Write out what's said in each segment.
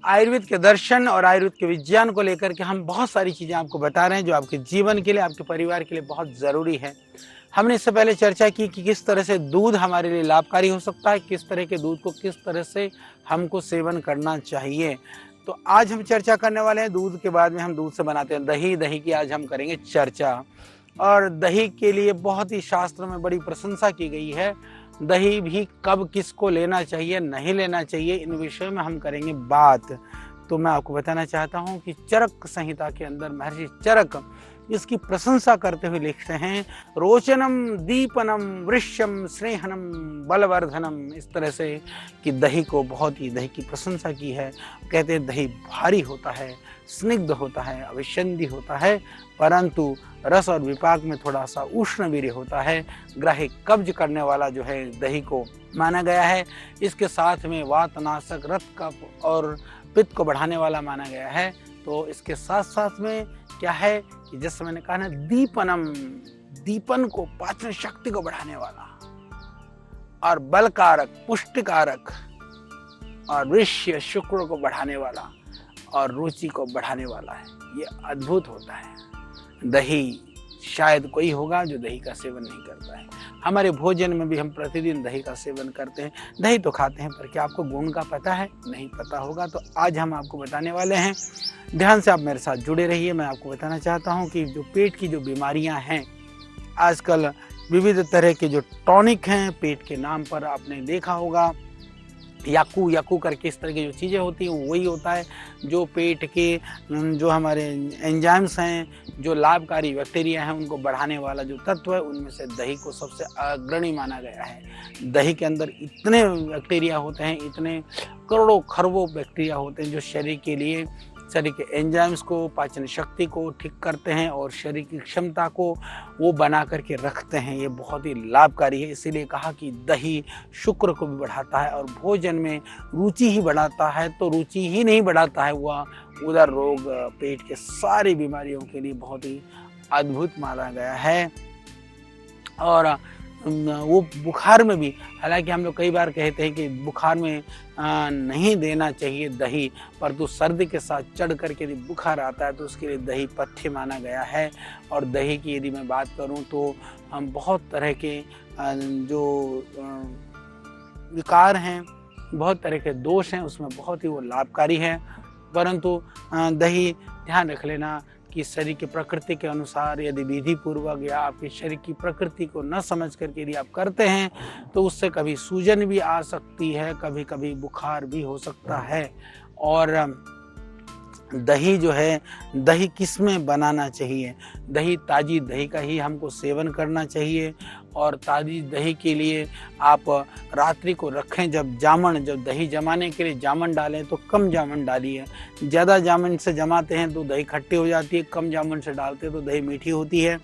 आयुर्वेद के दर्शन और आयुर्वेद के विज्ञान को लेकर के हम बहुत सारी चीज़ें आपको बता रहे हैं जो आपके जीवन के लिए, आपके परिवार के लिए बहुत ज़रूरी है। हमने इससे पहले चर्चा की कि किस तरह से दूध हमारे लिए लाभकारी हो सकता है, किस तरह के दूध को किस तरह से हमको सेवन करना चाहिए। तो आज हम चर्चा करने वाले हैं दूध के बाद में हम दूध से बनाते हैं दही। दही की आज हम करेंगे चर्चा। और दही के लिए बहुत ही शास्त्र में बड़ी प्रशंसा की गई है। दही भी कब किसको लेना चाहिए, नहीं लेना चाहिए, इन विषयों में हम करेंगे बात। तो मैं आपको बताना चाहता हूँ कि चरक संहिता के अंदर महर्षि चरक इसकी प्रशंसा करते हुए लिखते हैं, रोचनम दीपनम वृश्यम स्नेहनम बलवर्धनम, इस तरह से कि दही को बहुत ही दही की प्रशंसा की है। कहते हैं दही भारी होता है, स्निग्ध होता है, अविशंदी होता है, परंतु रस और विपाक में थोड़ा सा उष्ण वीर्य होता है। ग्राही कब्ज करने वाला जो है दही को माना गया है। इसके साथ में वातनाशक, रक्त कफ और पित्त को बढ़ाने वाला माना गया है। तो इसके साथ साथ में क्या है कि जैसे मैंने कहा ना, दीपनम, दीपन को, पाचन शक्ति को बढ़ाने वाला, और बलकारक, पुष्टिकारक, और वृष्य, शुक्र को बढ़ाने वाला और रुचि को बढ़ाने वाला है। ये अद्भुत होता है। दही शायद कोई होगा जो दही का सेवन नहीं करता है। हमारे भोजन में भी हम प्रतिदिन दही का सेवन करते हैं, दही तो खाते हैं, पर क्या आपको गुण का पता है? नहीं पता होगा तो आज हम आपको बताने वाले हैं। ध्यान से आप मेरे साथ जुड़े रहिए। मैं आपको बताना चाहता हूं कि जो पेट की जो बीमारियां हैं, आजकल विविध तरह के जो टॉनिक हैं, पेट के नाम पर आपने देखा होगा, याकू याकू करके इस तरह की जो चीज़ें होती हैं वही होता है जो पेट के जो हमारे एंजाइम्स हैं, जो लाभकारी बैक्टीरिया हैं, उनको बढ़ाने वाला जो तत्व है, उनमें से दही को सबसे अग्रणी माना गया है। दही के अंदर इतने बैक्टीरिया होते हैं, इतने करोड़ों खरबों बैक्टीरिया होते हैं जो शरीर के लिए, शरीर के एंजाइम्स को, पाचन शक्ति को ठीक करते हैं और शरीर की क्षमता को वो बना करके रखते हैं। ये बहुत ही लाभकारी है। इसीलिए कहा कि दही शुक्र को भी बढ़ाता है और भोजन में रुचि ही बढ़ाता है। तो रुचि ही नहीं बढ़ाता है, वह उधर रोग, पेट के सारी बीमारियों के लिए बहुत ही अद्भुत माना गया है। और वो बुखार में भी, हालांकि हम लोग कई बार कहते हैं कि बुखार में नहीं देना चाहिए दही, परंतु सर्दी के साथ चढ़ करके यदि बुखार आता है तो उसके लिए दही पथ्य माना गया है। और दही की यदि मैं बात करूं तो हम बहुत तरह के जो विकार हैं, बहुत तरह के दोष हैं, उसमें बहुत ही वो लाभकारी है। परंतु दही ध्यान रख लेना कि शरीर की प्रकृति के अनुसार यदि विधि पूर्वक या आपके शरीर की प्रकृति को न समझ करके यदि आप करते हैं तो उससे कभी सूजन भी आ सकती है, कभी कभी बुखार भी हो सकता है। और दही जो है, दही किस में बनाना चाहिए? दही ताज़ी दही का ही हमको सेवन करना चाहिए। और ताज़ी दही के लिए आप रात्रि को रखें। जब दही जमाने के लिए जामन डालें तो कम जामन डालिए। ज़्यादा जामन से जमाते हैं तो दही खट्टी हो जाती है, कम जामन से डालते हैं तो दही मीठी होती है।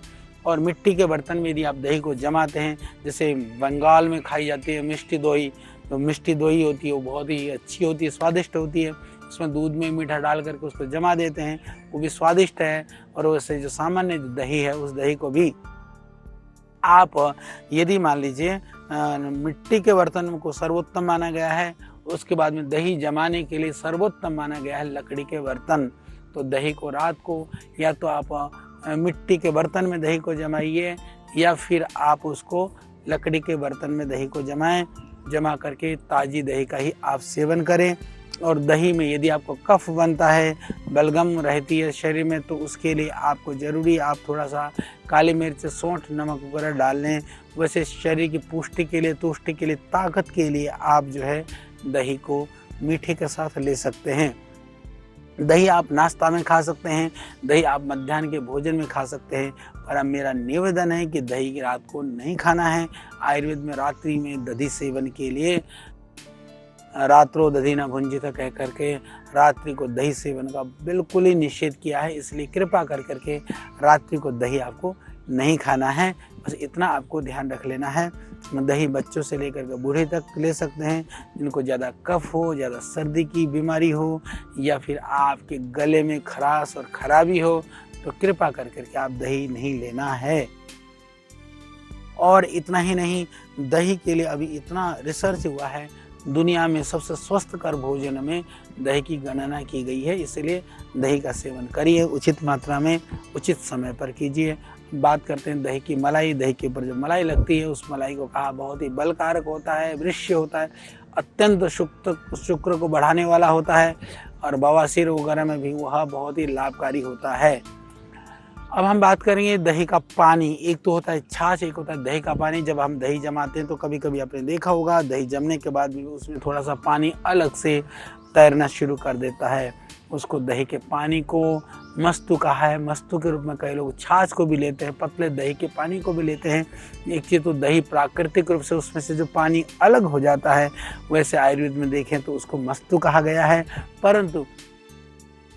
और मिट्टी के बर्तन में यदि आप दही को जमाते हैं, जैसे बंगाल में खाई जाती है मिष्टी दोही, तो मिष्टी दोही होती है वो बहुत ही अच्छी होती है, स्वादिष्ट होती है। उसमें दूध में मीठा डाल करके उसको जमा देते हैं, वो भी स्वादिष्ट है। और वैसे जो सामान्य दही है, उस दही को भी आप यदि मान लीजिए मिट्टी के बर्तन को सर्वोत्तम माना गया है, उसके बाद में दही जमाने के लिए सर्वोत्तम माना गया है लकड़ी के बर्तन। तो दही को रात को या तो आप मिट्टी के बर्तन में दही को जमाइए या फिर आप उसको लकड़ी के बर्तन में दही को जमाएं। जमा करके ताज़ी दही का ही आप सेवन करें। और दही में यदि आपको कफ बनता है, बलगम रहती है शरीर में, तो उसके लिए आपको ज़रूरी आप थोड़ा सा काली मिर्च, सौंठ, नमक वगैरह डाल लें। वैसे शरीर की पुष्टि के लिए, तुष्टि के लिए, ताकत के लिए आप जो है दही को मीठे के साथ ले सकते हैं। दही आप नाश्ता में खा सकते हैं, दही आप मध्याह्न के भोजन में खा सकते हैं। पर अब मेरा निवेदन है कि दही की रात को नहीं खाना है। आयुर्वेद में रात्रि में दही सेवन के लिए रात्रो दधी न भुंजित कह करके रात्रि को दही सेवन का बिल्कुल ही निषेध किया है। इसलिए कृपा कर करके रात्रि को दही आपको नहीं खाना है। बस इतना आपको ध्यान रख लेना है। दही बच्चों से लेकर के बूढ़े तक ले सकते हैं, जिनको ज़्यादा कफ हो, ज़्यादा सर्दी की बीमारी हो, या फिर आपके गले में खराश और खराबी हो, तो कृपा कर करके आप दही नहीं लेना है। और इतना ही नहीं, दही के लिए अभी इतना रिसर्च हुआ है, दुनिया में सबसे स्वस्थकर भोजन में दही की गणना की गई है। इसलिए दही का सेवन करिए, उचित मात्रा में, उचित समय पर कीजिए। बात करते हैं दही की मलाई। दही के ऊपर जो मलाई लगती है उस मलाई को कहा बहुत ही बलकारक होता है, वृष्य होता है, अत्यंत शुक्र को बढ़ाने वाला होता है और बवासीर वगैरह में भी वह बहुत ही लाभकारी होता है। अब हम बात करेंगे दही का पानी। एक तो होता है छाछ, एक होता है दही का पानी। जब हम दही जमाते हैं तो कभी कभी आपने देखा होगा दही जमने के बाद भी उसमें थोड़ा सा पानी अलग से तैरना शुरू कर देता है। उसको दही के पानी को मस्तु कहा है। मस्तु के रूप में कई लोग छाछ को भी लेते हैं, पतले दही के पानी को भी लेते हैं। एक चीज़ तो दही प्राकृतिक रूप से उसमें से जो पानी अलग हो जाता है, वैसे आयुर्वेद में देखें तो उसको मस्तु कहा गया है। परंतु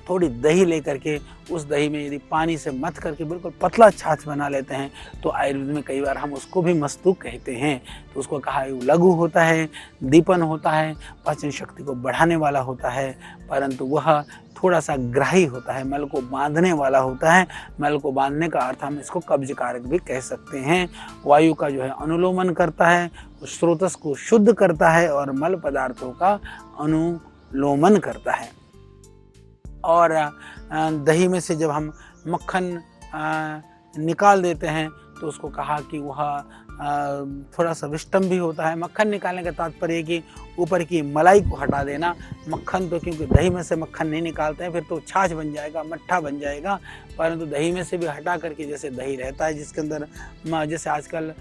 थोड़ी दही लेकर के उस दही में यदि पानी से मथ करके बिल्कुल पतला छाछ बना लेते हैं तो आयुर्वेद में कई बार हम उसको भी मस्तु कहते हैं। तो उसको कहा है लघु होता है, दीपन होता है, पाचन शक्ति को बढ़ाने वाला होता है, परंतु वह थोड़ा सा ग्राही होता है, मल को बांधने वाला होता है। मल को बांधने का अर्थ हम इसको कब्जकारक भी कह सकते हैं। वायु का जो है अनुलोमन करता है, स्रोतस को शुद्ध करता है और मल पदार्थों का अनुलोमन करता है। और दही में से जब हम मक्खन निकाल देते हैं तो उसको कहा कि वह थोड़ा सा विष्टम भी होता है। मक्खन निकालने का तात्पर्य है कि ऊपर की मलाई को हटा देना। मक्खन तो क्योंकि दही में से मक्खन नहीं निकालते हैं, फिर तो छाछ बन जाएगा, मट्ठा बन जाएगा। परंतु दही में से भी हटा करके जैसे दही रहता है जिसके अंदर जैसे आजकल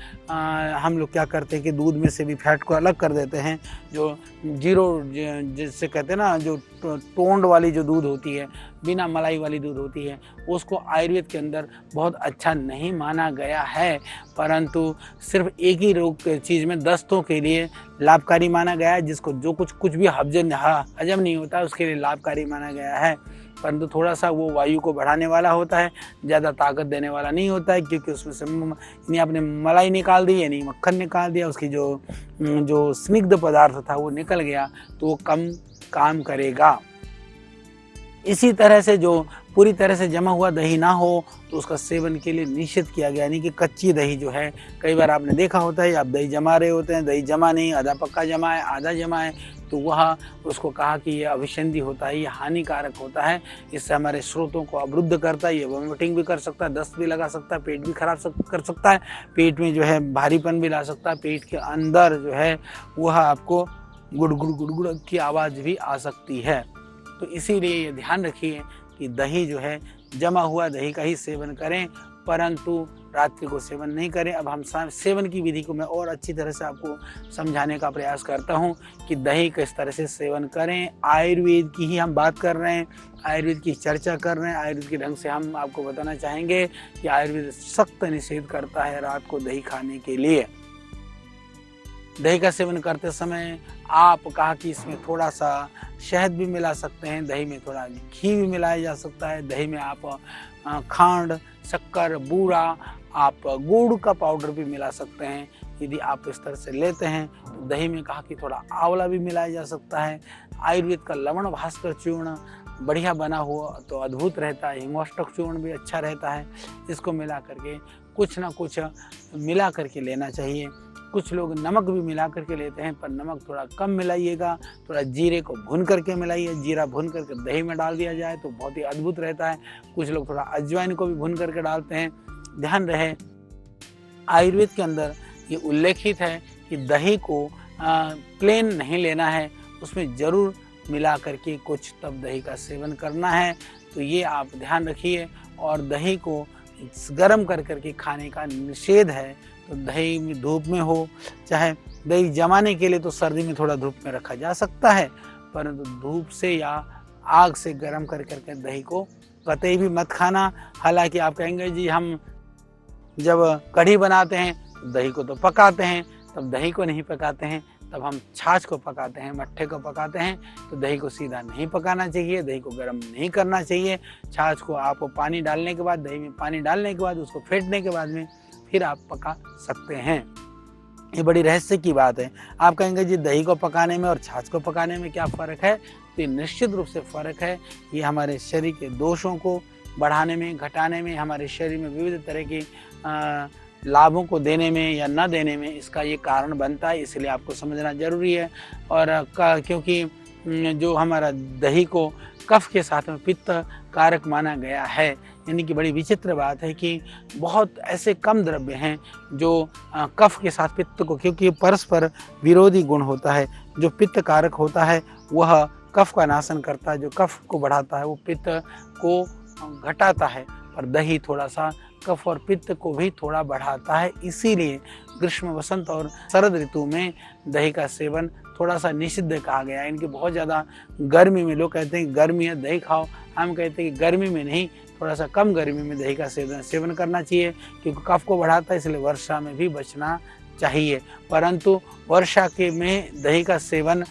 हम लोग क्या करते हैं कि दूध में से भी फैट को अलग कर देते हैं। जो जीरो जिससे कहते हैं ना, जो टोंड वाली जो दूध होती है, बिना मलाई वाली दूध होती है, उसको आयुर्वेद के अंदर बहुत अच्छा नहीं माना गया है। परंतु सिर्फ एक ही रोग के चीज़ में दस्तों के लिए लाभकारी माना गया है। जिसको जो कुछ भी हजम नहीं होता है उसके लिए लाभकारी माना गया है। परंतु थोड़ा सा वो वायु को बढ़ाने वाला होता है, ज़्यादा ताकत देने वाला नहीं होता है, क्योंकि उसमें से यानी आपने मलाई निकाल दी, यानी मक्खन निकाल दिया, उसकी जो स्निग्ध पदार्थ था वो निकल गया तो वो कम काम करेगा। इसी तरह से जो पूरी तरह से जमा हुआ दही ना हो तो उसका सेवन के लिए निषेध किया गया। यानी कि कच्ची दही जो है, कई बार आपने देखा होता है आप दही जमा रहे होते हैं, दही जमा नहीं, आधा पक्का जमा है, आधा जमा है, तो वह उसको कहा कि ये अभिसंधि होता है, ये हानिकारक होता है, इससे हमारे स्रोतों को अवरुद्ध करता है, ये वोमिटिंग भी कर सकता है, दस्त भी लगा सकता है, पेट भी खराब कर सकता है, पेट में जो है भारीपन भी ला सकता है, पेट के अंदर जो है वह आपको गुड़गुड़ गुड़गुड़ की आवाज़ भी आ सकती है। तो इसीलिए ये ध्यान रखिए कि दही जो है जमा हुआ दही का ही सेवन करें, परंतु रात्रि को सेवन नहीं करें। अब हम सेवन की विधि को मैं और अच्छी तरह से आपको समझाने का प्रयास करता हूं कि दही किस तरह से सेवन करें। आयुर्वेद की ही हम बात कर रहे हैं, आयुर्वेद की चर्चा कर रहे हैं। आयुर्वेद के ढंग से हम आपको बताना चाहेंगे कि आयुर्वेद सख्त निषेध करता है रात को दही खाने के लिए। दही का सेवन करते समय आप कहा कि इसमें थोड़ा सा शहद भी मिला सकते हैं, दही में थोड़ा घी भी मिलाया जा सकता है, दही में आप खांड, शक्कर, बूरा, आप गुड़ का पाउडर भी मिला सकते हैं। यदि आप इस तरह से लेते हैं तो दही में कहा कि थोड़ा आंवला भी मिलाया जा सकता है। आयुर्वेद का लवण भास्कर चूर्ण बढ़िया बना हुआ तो अद्भुत रहता है, हिमोष्टक चूर्ण भी अच्छा रहता है। इसको मिला करके कुछ ना कुछ मिला करके लेना चाहिए। कुछ लोग नमक भी मिला करके लेते हैं, पर नमक थोड़ा कम मिलाइएगा। थोड़ा जीरे को भून करके मिलाइए, जीरा भून करके दही में डाल दिया जाए तो बहुत ही अद्भुत रहता है। कुछ लोग थोड़ा अजवाइन को भी भून करके डालते हैं। ध्यान रहे आयुर्वेद के अंदर ये उल्लेखित है कि दही को प्लेन नहीं लेना है, उसमें ज़रूर मिला करके कुछ तब दही का सेवन करना है। तो ये आप ध्यान रखिए। और दही को गर्म कर करके खाने का निषेध है। तो दही में धूप में हो, चाहे दही जमाने के लिए तो सर्दी में थोड़ा धूप में रखा जा सकता है, परंतु धूप से या आग से गर्म कर करके दही को कतई भी मत खाना। हालांकि आप कहेंगे जी हम जब कढ़ी बनाते हैं तो दही को तो पकाते हैं, तब दही को नहीं पकाते हैं, तब हम छाछ को पकाते हैं, मट्ठे को पकाते हैं। तो दही को सीधा नहीं पकाना चाहिए, दही को गर्म नहीं करना चाहिए। छाछ को आप पानी डालने के बाद, दही में पानी डालने के बाद, उसको फेंटने के बाद में फिर आप पका सकते हैं। ये बड़ी रहस्य की बात है। आप कहेंगे जी दही को पकाने में और छाछ को पकाने में क्या फ़र्क है? तो ये निश्चित रूप से फ़र्क है। ये हमारे शरीर के दोषों को बढ़ाने में, घटाने में, हमारे शरीर में विविध तरह की लाभों को देने में या न देने में इसका ये कारण बनता है, इसलिए आपको समझना ज़रूरी है। और क्योंकि जो हमारा दही को कफ के साथ में पित्त कारक माना गया है, यानी कि बड़ी विचित्र बात है कि बहुत ऐसे कम द्रव्य हैं जो कफ के साथ पित्त को, क्योंकि परस्पर विरोधी गुण होता है। जो पित्त कारक होता है वह कफ का नाशन करता है, जो कफ को बढ़ाता है वो पित्त को घटाता है, पर दही थोड़ा सा कफ और पित्त को भी थोड़ा बढ़ाता है। इसीलिए ग्रीष्म, वसंत और शरद ऋतु में दही का सेवन थोड़ा सा निषिद्ध कहा गया है। इनकी बहुत ज़्यादा गर्मी में, लोग कहते हैं गर्मी है दही खाओ, हम कहते हैं कि गर्मी में नहीं, थोड़ा सा कम गर्मी में दही का सेवन करना चाहिए, क्योंकि कफ को बढ़ाता है, इसलिए वर्षा में भी बचना चाहिए। परंतु वर्षा के में दही का सेवन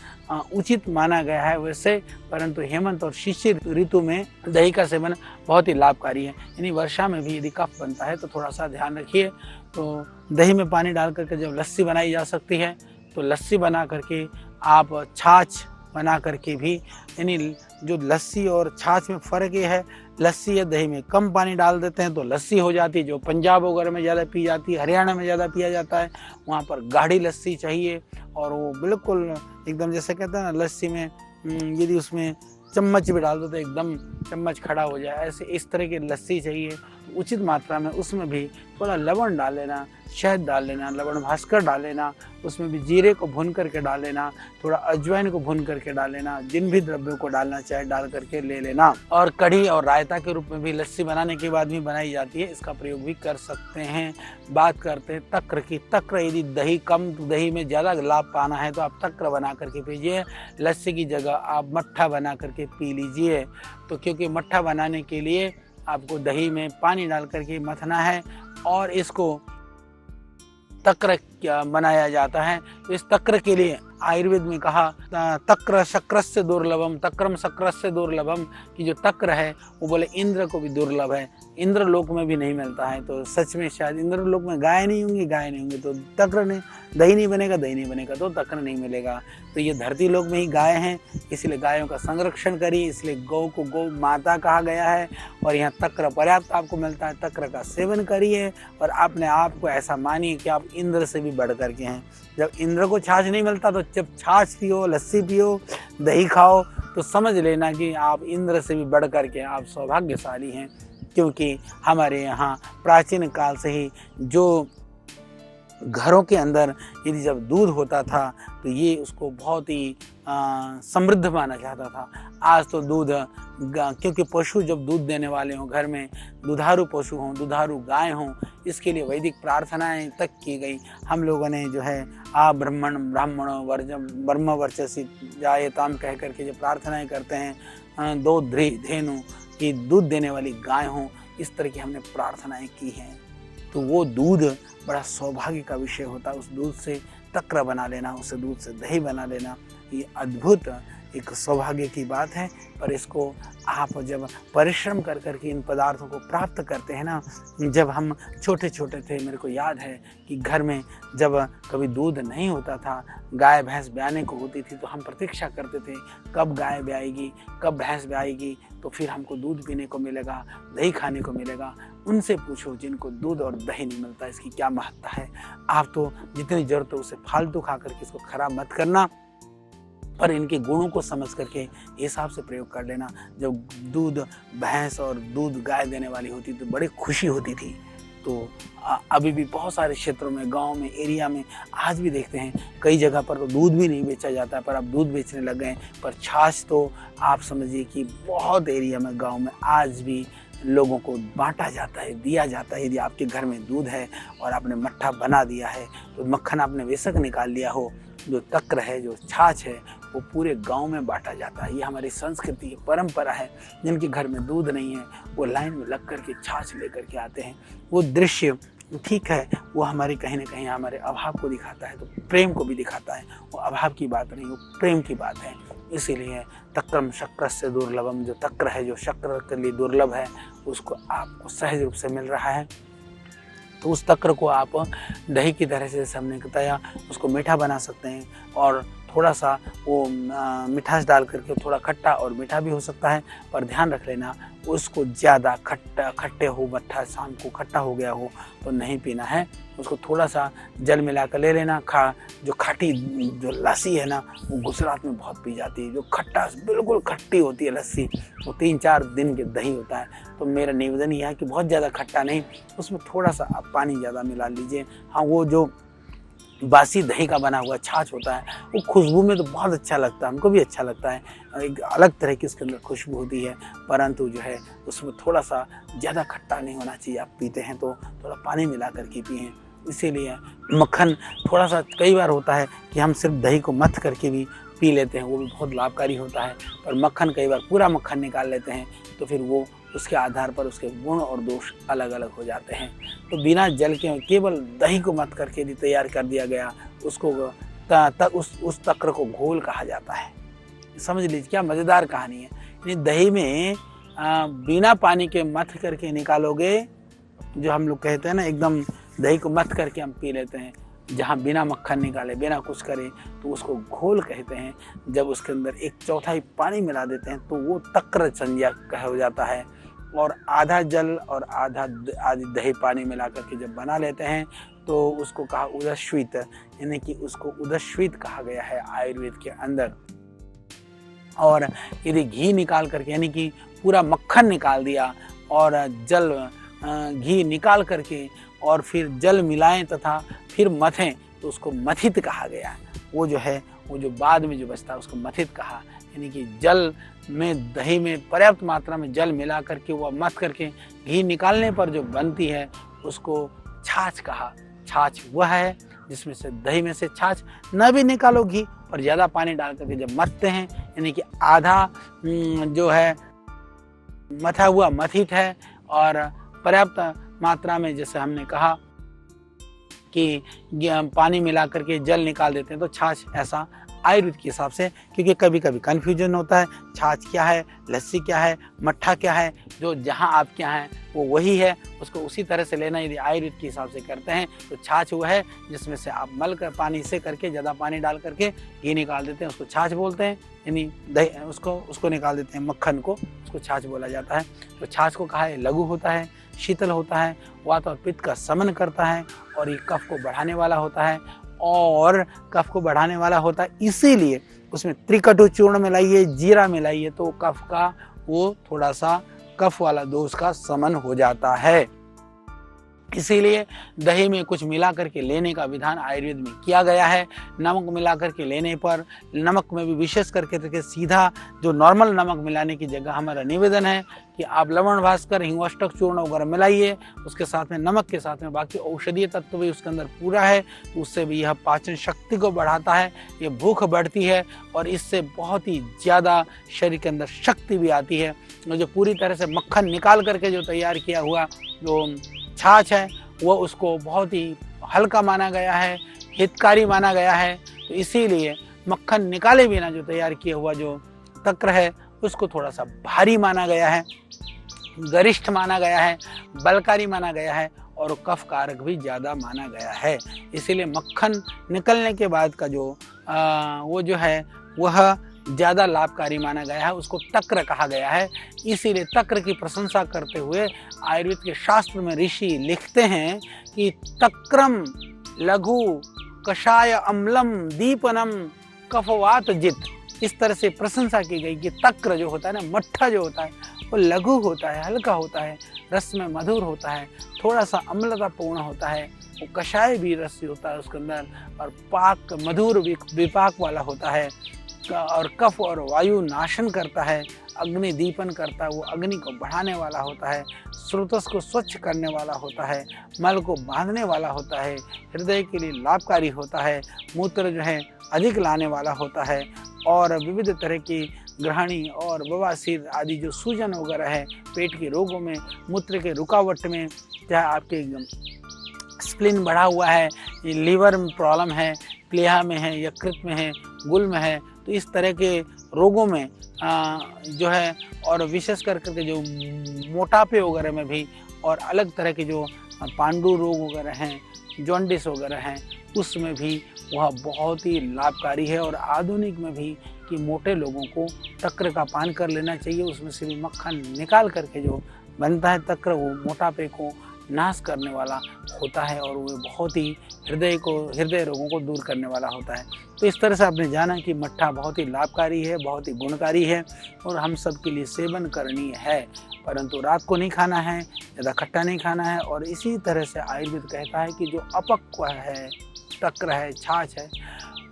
उचित माना गया है वैसे, परंतु हेमंत और शिशिर ऋतु में दही का सेवन बहुत ही लाभकारी है। यानी वर्षा में भी यदि कफ बनता है तो थोड़ा सा ध्यान रखिए। तो दही में पानी डाल करके जब लस्सी बनाई जा सकती है तो लस्सी बना करके आप छाछ बना करके भी, यानी जो लस्सी और छाछ में फ़र्क ये है, लस्सी या दही में कम पानी डाल देते हैं तो लस्सी हो जाती है, जो पंजाब वगैरह में ज़्यादा पी जाती है, हरियाणा में ज़्यादा पिया जाता है, वहाँ पर गाढ़ी लस्सी चाहिए। और वो बिल्कुल एकदम जैसे कहते हैं ना, लस्सी में यदि उसमें चम्मच भी डाल दो तो एकदम चम्मच खड़ा हो जाए, ऐसे इस तरह की लस्सी चाहिए। उचित मात्रा में उसमें भी थोड़ा लवण डाल लेना, शहद डाल लेना, लवण भास्कर डाल लेना, उसमें भी जीरे को भून करके डाल लेना, थोड़ा अजवाइन को भून करके डाल लेना, जिन भी द्रव्यों को डालना चाहे डाल करके ले लेना। और कढ़ी और रायता के रूप में भी लस्सी बनाने के बाद भी बनाई जाती है, इसका प्रयोग भी कर सकते हैं। बात करते हैं तक्र की। तक्र, यदि दही कम, दही में ज़्यादा लाभ पाना है तो आप तक्र बना करके पीजिए। लस्सी की जगह आप मट्ठा बना करके पी लीजिए। तो क्योंकि मट्ठा बनाने के लिए आपको दही में पानी डाल करके मथना है और इसको तक्र बनाया जाता है। तो इस तक्र के लिए आयुर्वेद में कहा तक्र शक्रस्य दुर्लभम, तक्रम शक्रस्य दुर्लभम, कि जो तक्र है वो बोले इंद्र को भी दुर्लभ है, इंद्र लोक में भी नहीं मिलता है। तो सच में शायद इंद्र लोक में गाय नहीं होंगी तो तक्र नहीं, दही नहीं बनेगा तो तक्र नहीं मिलेगा। तो ये धरती लोक में ही गाय हैं, इसलिए गायों का संरक्षण करिए, इसलिए गौ को गौ माता कहा गया है। और यहाँ तक्र पर्याप्त आपको मिलता है, तक्र का सेवन करिए और अपने आप को ऐसा मानिए कि आप इंद्र से भी बढ़ करके हैं। जब इंद्र को छाछ नहीं मिलता तो जब छाछ पियो, लस्सी पियो, दही खाओ, तो समझ लेना कि आप इंद्र से भी बढ़ करके आप सौभाग्यशाली हैं। क्योंकि हमारे यहाँ प्राचीन काल से ही जो घरों के अंदर यदि जब दूध होता था तो ये उसको बहुत ही समृद्ध माना जाता था। आज तो दूध, क्योंकि पशु जब दूध देने वाले हों, घर में दुधारू पशु हों, दुधारू गाय हों, इसके लिए वैदिक प्रार्थनाएं तक की गई। हम लोगों ने जो है ब्रह्म वर्चसी जायताम कह करके जो प्रार्थनाएं करते हैं, दो धेनु की दूध देने वाली गाय हों, इस तरह की हमने प्रार्थनाएं की हैं। तो वो दूध बड़ा सौभाग्य का विषय होता है। उस दूध से तक्र बना लेना, उस दूध से दही बना लेना, ये अद्भुत एक सौभाग्य की बात है। पर इसको आप जब परिश्रम कर करके इन पदार्थों को प्राप्त करते हैं ना, जब हम छोटे छोटे थे, मेरे को याद है कि घर में जब कभी दूध नहीं होता था, गाय भैंस ब्याने को होती थी, तो हम प्रतीक्षा करते थे कब गाय ब्याएगी, कब भैंस ब्याएगी, तो फिर हमको दूध पीने को मिलेगा, दही खाने को मिलेगा। उनसे पूछो जिनको दूध और दही नहीं मिलता, इसकी क्या महत्ता है। आप तो जितनी जरूरत हो उसे फालतू खा करके इसको खराब मत करना, पर इनके गुणों को समझ करके हिसाब से प्रयोग कर लेना। जब दूध भैंस और दूध गाय देने वाली होती तो बड़ी खुशी होती थी। तो अभी भी बहुत सारे क्षेत्रों में, गांव में, एरिया में आज भी देखते हैं कई जगह पर तो दूध भी नहीं बेचा जाता है, पर अब दूध बेचने लग गए। पर छाछ तो आप समझिए कि बहुत एरिया में, गांव में आज भी लोगों को बांटा जाता है, दिया जाता है। यदि आपके घर में दूध है और आपने मट्ठा बना दिया है, तो मक्खन आपने बेशक निकाल लिया हो, जो तक्र है, जो छाछ है, वो पूरे गांव में बांटा जाता है। ये हमारी संस्कृति है, परंपरा है। जिनके घर में दूध नहीं है वो लाइन में लग करके छाछ लेकर के आते हैं। वो दृश्य ठीक है, वो हमारे कहीं ना कहीं हमारे अभाव को दिखाता है, तो प्रेम को भी दिखाता है। वो अभाव की बात नहीं, वो प्रेम की बात है। इसीलिए तक्रम शक्र से दुर्लभम, जो तक्र है, जो शक्र के लिए दुर्लभ है, उसको आपको सहज रूप से मिल रहा है। तो उस तक्र को आप दही की तरह से, हमने बताया, उसको मीठा बना सकते हैं और थोड़ा-सा वो मिठास डाल करके थोड़ा खट्टा और मीठा भी हो सकता है, पर ध्यान रख लेना उसको ज़्यादा खट्टे हो मट्ठा शाम को खट्टा हो गया हो तो नहीं पीना है। उसको थोड़ा-सा जल मिलाकर ले लेना। जो खट्टी जो लस्सी है ना, वो गुजरात में बहुत पी जाती है, जो खट्टा बिल्कुल खट्टी होती है लस्सी, वो 3-4 दिन के दही होता है। तो मेरा निवेदन यह है कि बहुत ज़्यादा खट्टा नहीं, उसमें थोड़ा-सा आप पानी ज़्यादा मिला लीजिए। हाँ, वो जो बासी दही का बना हुआ छाछ होता है, वो खुशबू में तो बहुत अच्छा लगता है, हमको भी अच्छा लगता है, एक अलग तरह की उसके अंदर खुशबू होती है, परंतु जो है उसमें थोड़ा-सा ज़्यादा खट्टा नहीं होना चाहिए। आप पीते हैं तो थोड़ा पानी मिला कर के पिएँ। इसीलिए मक्खन थोड़ा-सा कई बार होता है कि हम सिर्फ दही को मथ करके भी पी लेते हैं, वो भी बहुत लाभकारी होता है, पर मक्खन कई बार पूरा मक्खन निकाल लेते हैं तो फिर वो उसके आधार पर उसके गुण और दोष अलग-अलग हो जाते हैं। तो बिना जल के केवल दही को मथ करके यदि तैयार कर दिया गया, उसको उस तक्र को घोल कहा जाता है। समझ लीजिए क्या मज़ेदार कहानी है। यानी दही में बिना पानी के मथ करके निकालोगे, जो हम लोग कहते हैं ना एकदम दही को मथ करके हम पी लेते हैं, जहाँ बिना मक्खन निकाले बिना कुछ करे तो उसको घोल कहते हैं। जब उसके अंदर 1/4 पानी मिला देते हैं तो वो तक्र संज्ञा हो जाता है, और आधा जल और आधी दही पानी मिला करके जब बना लेते हैं तो उसको कहा उदश्वित, यानी कि उसको उदश्वित कहा गया है आयुर्वेद के अंदर। और यदि घी निकाल करके, यानी कि पूरा मक्खन निकाल दिया और घी निकाल करके और फिर जल मिलाएं तथा फिर मथें तो उसको मथित कहा गया। वो जो बाद में जो बचता है उसको मथित कहा, यानी कि जल में दही में पर्याप्त मात्रा में जल मिला करके वह मथ करके घी निकालने पर जो बनती है उसको छाछ कहा। छाछ वह है जिसमें से दही में से छाछ न भी निकालो घी, पर ज़्यादा पानी डाल करके जब मथते हैं, यानी कि आधा जो है मथा हुआ मथित है और पर्याप्त मात्रा में, जैसे हमने कहा कि पानी मिला करके जल निकाल देते हैं तो छाछ, ऐसा आयुर्वेद के हिसाब से। क्योंकि कभी कभी कन्फ्यूजन होता है, छाछ क्या है, लस्सी क्या है, मट्ठा क्या है, जो जहाँ आपके यहाँ है वो वही है, उसको उसी तरह से लेना। यदि आयुर्वेद के हिसाब से करते हैं तो छाछ वो है जिसमें से आप मल कर पानी से करके ज़्यादा पानी डाल करके घी निकाल देते हैं, उसको छाछ बोलते हैं। यानी दही उसको निकाल देते हैं, मक्खन को, उसको छाछ बोला जाता है। तो छाछ को कहा है लघु होता है, शीतल होता है, वात और पित्त का शमन करता है, और ये कफ को बढ़ाने वाला होता है। और कफ को बढ़ाने वाला होता है इसीलिए उसमें त्रिकटु चूर्ण मिलाइए, जीरा मिलाइए तो कफ का वो थोड़ा सा कफ वाला दोष का शमन हो जाता है। इसीलिए दही में कुछ मिला करके लेने का विधान आयुर्वेद में किया गया है। नमक मिला करके लेने पर, नमक में भी विशेष करके सीधा जो नॉर्मल नमक मिलाने की जगह हमारा निवेदन है कि आप लवण भास्कर, हिंगोष्टक चूर्ण वगैरह मिलाइए, उसके साथ में नमक के साथ में बाकी औषधीय तत्व भी उसके अंदर पूरा है, तो उससे भी यह पाचन शक्ति को बढ़ाता है, ये भूख बढ़ती है और इससे बहुत ही ज़्यादा शरीर के अंदर शक्ति भी आती है। और जो पूरी तरह से मक्खन निकाल करके जो तैयार किया हुआ जो छाछ है वो उसको बहुत ही हल्का माना गया है, हितकारी माना गया है। तो इसीलिए मक्खन निकाले बिना जो तैयार किया हुआ जो तक्र है उसको थोड़ा सा भारी माना गया है, गरिष्ठ माना गया है, बलकारी माना गया है और कफ कारक भी ज़्यादा माना गया है। इसीलिए मक्खन निकलने के बाद का जो वो जो है वह ज़्यादा लाभकारी माना गया है, उसको तक्र कहा गया है। इसीलिए तक्र की प्रशंसा करते हुए आयुर्वेद के शास्त्र में ऋषि लिखते हैं कि तक्रम लघु कषाय अम्लम दीपनम कफवात जित। इस तरह से प्रशंसा की गई कि तक्र जो होता है ना, मट्ठा जो होता है वो लघु होता है, हल्का होता है, रस में मधुर होता है, थोड़ा सा अम्लतापूर्ण होता है, वो कषाय भी रस होता है उसके अंदर, और पाक मधुर विपाक वाला होता है, और कफ और वायु नाशन करता है, अग्नि दीपन करता है, वो अग्नि को बढ़ाने वाला होता है, स्रोतस को स्वच्छ करने वाला होता है, मल को बांधने वाला होता है, हृदय के लिए लाभकारी होता है, मूत्र जो है अधिक लाने वाला होता है, और विविध तरह की ग्रहणी और बवासीर आदि जो सूजन वगैरह है पेट के रोगों में, मूत्र के रुकावट में, चाहे आपके स्प्लीन बढ़ा हुआ है, लीवर में प्रॉब्लम है, प्लीहा में है, यकृत में है, गुल में है, तो इस तरह के रोगों में जो है, और विशेष करके जो मोटापे वगैरह में भी, और अलग तरह के जो पांडु रोग वगैरह हैं, जॉन्डिस वगैरह हैं, उसमें भी वह बहुत ही लाभकारी है। और आधुनिक में भी कि मोटे लोगों को तक्र का पान कर लेना चाहिए। उसमें से भी मक्खन निकाल करके जो बनता है तक्र, वो मोटापे को नाश करने वाला होता है और वो बहुत ही हृदय रोगों को दूर करने वाला होता है। तो इस तरह से आपने जाना कि मट्ठा बहुत ही लाभकारी है, बहुत ही गुणकारी है और हम सब के लिए सेवन करनीय है, परंतु रात को नहीं खाना है, ज़्यादा खट्टा नहीं खाना है। और इसी तरह से आयुर्वेद कहता है कि जो अपक्व है, तक्र है, छाछ है,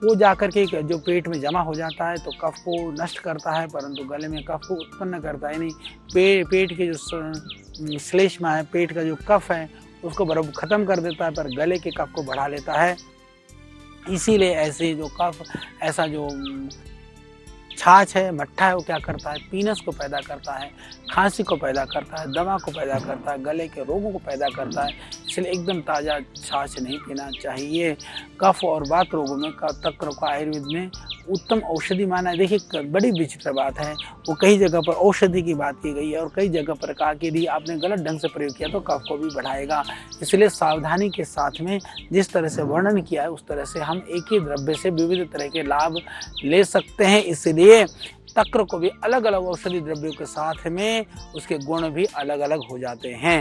वो जाकर के जो पेट में जमा हो जाता है तो कफ को नष्ट करता है, परंतु गले में कफ को उत्पन्न करता है नहीं। पेट के जो श्लेष्मा है, पेट का जो कफ है उसको बराबर खत्म कर देता है, पर गले के कफ को बढ़ा लेता है। इसीलिए ऐसे जो कफ, ऐसा जो छाछ है, मट्ठा है, वो क्या करता है, पीनस को पैदा करता है, खांसी को पैदा करता है, दमा को पैदा करता है, गले के रोगों को पैदा करता है। इसलिए एकदम ताज़ा छाछ नहीं पीना चाहिए। कफ और वात रोगों में तक्र को आयुर्वेद में उत्तम औषधि माना है। देखिए बड़ी विचित्र बात है, वो कई जगह पर औषधि की बात की गई है और कई जगह पर कहा कि यदि आपने गलत ढंग से प्रयोग किया तो कफ को भी बढ़ाएगा। इसलिए सावधानी के साथ में जिस तरह से वर्णन किया है उस तरह से हम एक ही द्रव्य से विविध तरह के लाभ ले सकते हैं। इसलिए तक्र को भी अलग अलग औषधि द्रव्यों के साथ में उसके गुण भी अलग अलग हो जाते हैं।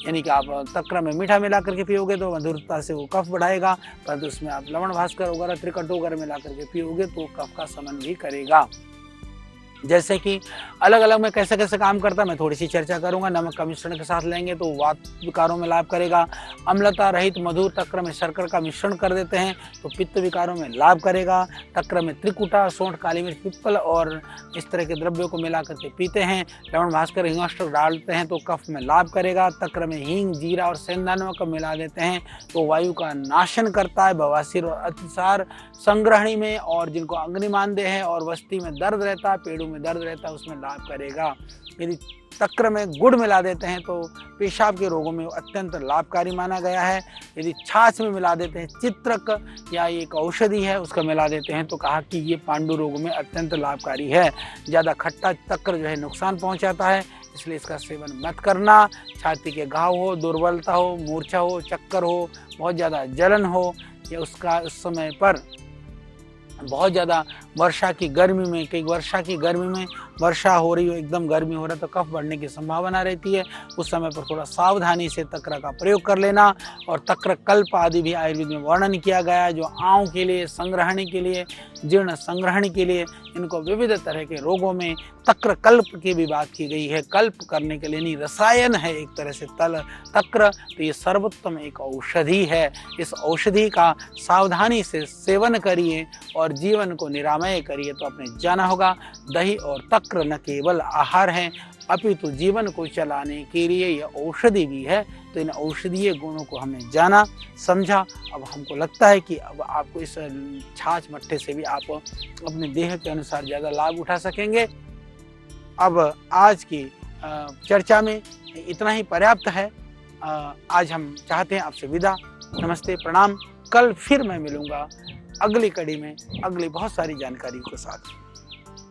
यानी कि आप तक्र में मीठा मिला करके पियोगे तो मधुरता से वो कफ बढ़ाएगा, परंतु उसमें आप लवण भास्कर वगैरह त्रिकट वगैरह मिला करके पियोगे तो कफ का शमन भी करेगा। जैसे कि अलग अलग में कैसे कैसे काम करता है मैं थोड़ी सी चर्चा करूंगा। नमक का मिश्रण के साथ लेंगे तो वात विकारों में लाभ करेगा। अम्लता रहित मधुर तक्र में शर्कर का मिश्रण कर देते हैं तो पित्त विकारों में लाभ करेगा। तक्र में त्रिकुटा, सौंठ, काली मिर्च, पिप्पल और इस तरह के द्रव्यों को मिला करके पीते हैं। लवण भास्कर हिंगाष्टक डालते हैं तो कफ में लाभ करेगा। तक्र में हींग, जीरा और सेंधा नमक मिला देते हैं तो वायु का नाशन करता है। बवासीर और अतिसार संग्रहणी में और जिनको अग्निमांद्य है और वस्ती में दर्द रहता है, पेड़ों में दर्द रहता है, उसमें लाभ करेगा। यदि तक्र में गुड़ मिला देते हैं तो पेशाब के रोगों में अत्यंत लाभकारी माना गया है। यदि छाछ में मिला देते हैं, चित्रक या एक औषधि है उसका मिला देते हैं तो कहा कि ये पांडु रोगों में अत्यंत लाभकारी है। ज़्यादा खट्टा तक्र जो है नुकसान पहुंचाता है, इसलिए इसका सेवन मत करना। छाती के घाव हो, दुर्बलता हो, मूर्छा हो, चक्कर हो, बहुत ज़्यादा जलन हो या उसका उस समय पर बहुत ज़्यादा वर्षा की गर्मी में वर्षा हो रही हो, एकदम गर्मी हो रहा है तो कफ बढ़ने की संभावना रहती है। उस समय पर थोड़ा सावधानी से तक्र का प्रयोग कर लेना। और तक्र कल्प आदि भी आयुर्वेद में वर्णन किया गया है, जो आँव के लिए, संग्रहण के लिए, जीर्ण संग्रहण के लिए, इनको विविध तरह के रोगों में तक्र कल्प की भी बात की गई है। कल्प करने के लिए नहीं, रसायन है एक तरह से तक्र, तो ये सर्वोत्तम एक औषधि है। इस औषधि का सावधानी से सेवन करिए और जीवन को निरामय करिए तो आपने जाना होगा दही और तक्र न केवल आहार हैं अपितु जीवन को चलाने के लिए यह औषधि भी है। तो इन औषधीय गुणों को हमने जाना, समझा। अब हमको लगता है कि अब आपको इस छाछ मट्ठे से भी आप अपने देह के अनुसार ज़्यादा लाभ उठा सकेंगे। अब आज की चर्चा में इतना ही पर्याप्त है। आज हम चाहते हैं आपसे विदा। नमस्ते, प्रणाम। कल फिर मैं मिलूंगा अगली कड़ी में अगली बहुत सारी जानकारियों के साथ।